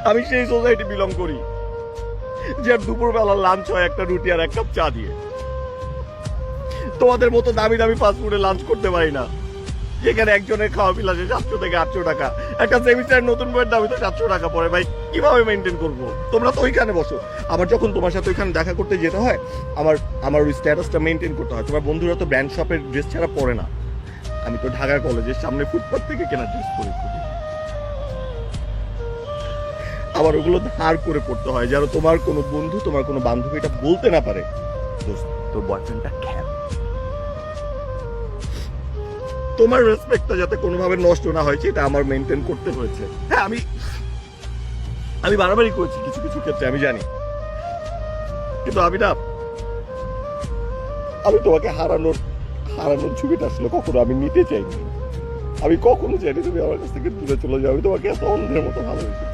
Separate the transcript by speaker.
Speaker 1: আমি সেই society belong করি যে দুপুরবেলা লাঞ্চ হয় একটা রুটি আর এক কাপ চা দিয়ে। তোমাদের মতো দামি দামি ফাস্টফুডে লাঞ্চ করতে পারি না, যেখানে একজনের খাওয়া বিল আসে 700 থেকে 800 টাকা। একটা সেমিস্টার নতুন বইয়ের দামই তো 700 টাকা পড়ে। ভাই কিভাবে মেনটেন করবো? তোমরা তো ওইখানে বসো, আবার যখন তোমার সাথে ওইখানে দেখা করতে যেতে হয় আমার ওই স্ট্যাটাসটা মেনটেন করতে হয়। তোমার বন্ধুরা তো ব্র্যান্ড শপের ড্রেস ছাড়া পরে না, আমি তো ঢাকা কলেজের সামনে ফুটপাথ থেকে কেনা ড্রেস পরে করি। আবার ওগুলো ধার করে পড়তে হয়, যেন তোমার কোনো বন্ধু তোমার কোনো বান্ধবী এটা বলতে না পারে তোর বয়ফ্রেন্ডটা খ্যাপ। তোমার রেসপেক্টটা যাতে কোনোভাবে নষ্ট না হয় সেটা আমার মেনটেন করতে হয়েছে। হ্যাঁ, আমি বাড়াবাড়ি করেছি কিছু কিছু ক্ষেত্রে, আমি জানি, কিন্তু আমি তোমাকে হারানোর ছবিটা আসলে কখনো আমি নিতে চাইনি। আমি কখনো চাইনি তুমি আমার কাছ থেকে দূরে চলে যাও। আমি তোমাকে এত অন্ধের মতো ভালোবাসি।